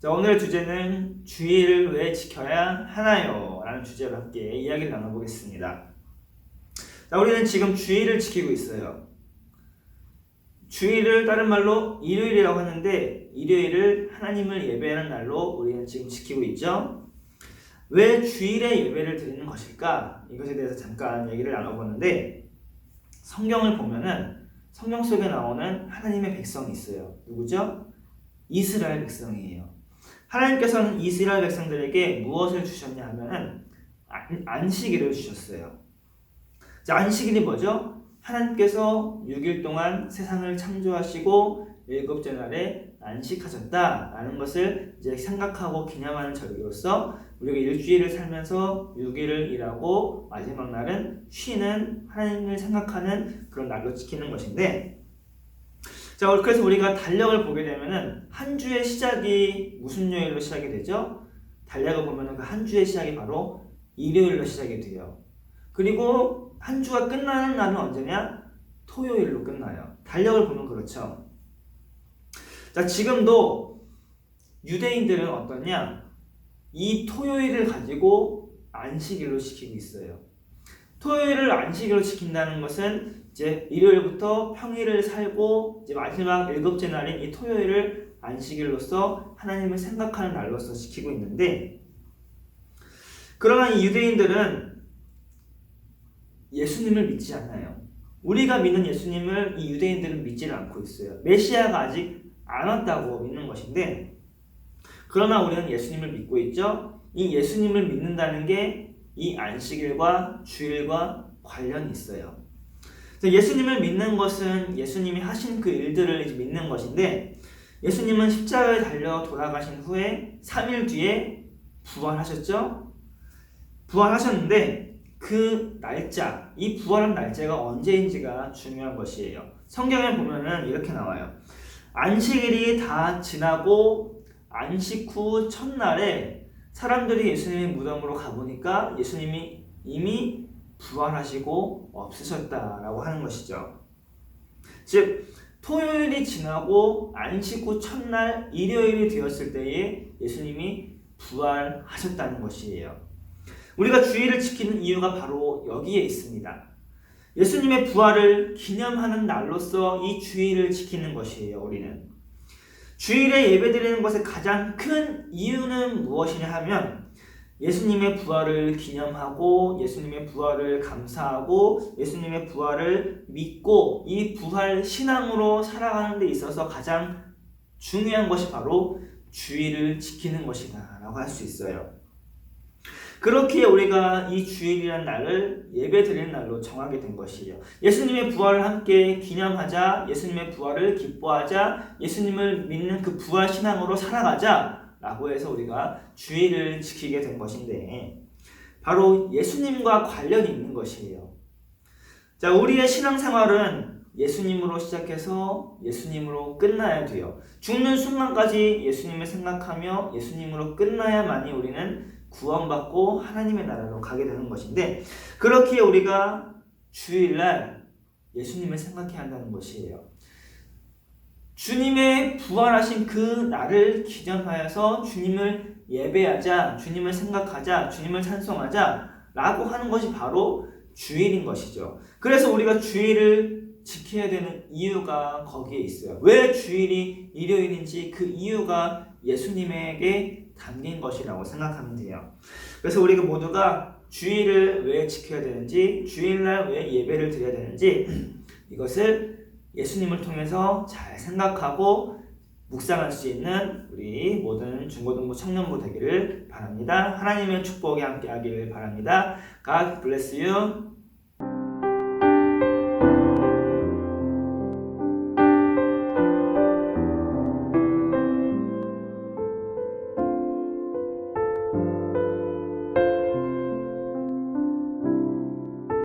자, 오늘의 주제는 주의를 왜 지켜야 하나요? 라는 주제로 함께 이야기를 나눠보겠습니다. 자, 우리는 지금 주의를 지키고 있어요. 주의를 다른 말로 일요일이라고 하는데 일요일을 하나님을 예배하는 날로 우리는 지금 지키고 있죠. 왜 주일에 예배를 드리는 것일까? 이것에 대해서 잠깐 얘기를 나눠보는데 성경을 보면은 성경 속에 나오는 하나님의 백성이 있어요. 누구죠? 이스라엘 백성이에요. 하나님께서는 이스라엘 백성들에게 무엇을 주셨냐 하면은 안식일을 주셨어요. 자, 안식일이 뭐죠? 하나님께서 6일 동안 세상을 창조하시고 일곱째 날에 안식하셨다라는 것을 이제 생각하고 기념하는 절기로서 우리가 일주일을 살면서 6일을 일하고 마지막 날은 쉬는 하나님을 생각하는 그런 날로 지키는 것인데, 자, 그래서 우리가 달력을 보게 되면은 한 주의 시작이 무슨 요일로 시작이 되죠? 달력을 보면은 그 한 주의 시작이 바로 일요일로 시작이 돼요. 그리고 한 주가 끝나는 날은 언제냐? 토요일로 끝나요. 달력을 보면 그렇죠. 자, 지금도 유대인들은 어떠냐? 이 토요일을 가지고 안식일로 지키고 있어요. 토요일을 안식일로 지킨다는 것은 이제 일요일부터 평일을 살고 이제 마지막 일곱째 날인 이 토요일을 안식일로서 하나님을 생각하는 날로서 지키고 있는데, 그러나 이 유대인들은 예수님을 믿지 않아요. 우리가 믿는 예수님을 이 유대인들은 믿지를 않고 있어요. 메시아가 아직 안 왔다고 믿는 것인데, 그러나 우리는 예수님을 믿고 있죠. 이 예수님을 믿는다는 게 이 안식일과 주일과 관련이 있어요. 예수님을 믿는 것은 예수님이 하신 그 일들을 이제 믿는 것인데, 예수님은 십자가에 달려 돌아가신 후에 3일 뒤에 부활하셨죠. 부활하셨는데 그 날짜, 이 부활한 날짜가 언제인지가 중요한 것이에요. 성경에 보면은 이렇게 나와요. 안식일이 다 지나고 안식 후 첫날에 사람들이 예수님의 무덤으로 가보니까 예수님이 이미 부활하시고 없으셨다라고 하는 것이죠. 즉, 토요일이 지나고 안식 후 첫날 일요일이 되었을 때에 예수님이 부활하셨다는 것이에요. 우리가 주일을 지키는 이유가 바로 여기에 있습니다. 예수님의 부활을 기념하는 날로서 이 주일을 지키는 것이에요. 우리는 주일에 예배드리는 것의 가장 큰 이유는 무엇이냐 하면 예수님의 부활을 기념하고 예수님의 부활을 감사하고 예수님의 부활을 믿고 이 부활 신앙으로 살아가는 데 있어서 가장 중요한 것이 바로 주일을 지키는 것이다 라고 할 수 있어요. 그렇기에 우리가 이 주일이라는 날을 예배드리는 날로 정하게 된 것이에요. 예수님의 부활을 함께 기념하자, 예수님의 부활을 기뻐하자, 예수님을 믿는 그 부활 신앙으로 살아가자 라고 해서 우리가 주일을 지키게 된 것인데, 바로 예수님과 관련이 있는 것이에요. 자, 우리의 신앙생활은 예수님으로 시작해서 예수님으로 끝나야 돼요. 죽는 순간까지 예수님을 생각하며 예수님으로 끝나야만이 우리는 구원받고 하나님의 나라로 가게 되는 것인데, 그렇기에 우리가 주일날 예수님을 생각해야 한다는 것이에요. 주님의 부활하신 그 날을 기념하여서 주님을 예배하자, 주님을 생각하자, 주님을 찬송하자 라고 하는 것이 바로 주일인 것이죠. 그래서 우리가 주일을 지켜야 되는 이유가 거기에 있어요. 왜 주일이 일요일인지 그 이유가 예수님에게 담긴 것이라고 생각하면 돼요. 그래서 우리가 모두가 주일을 왜 지켜야 되는지, 주일날 왜 예배를 드려야 되는지 이것을 예수님을 통해서 잘 생각하고 묵상할 수 있는 우리 모든 중고등부 청년부 되기를 바랍니다. 하나님의 축복이 함께 하기를 바랍니다. God bless you.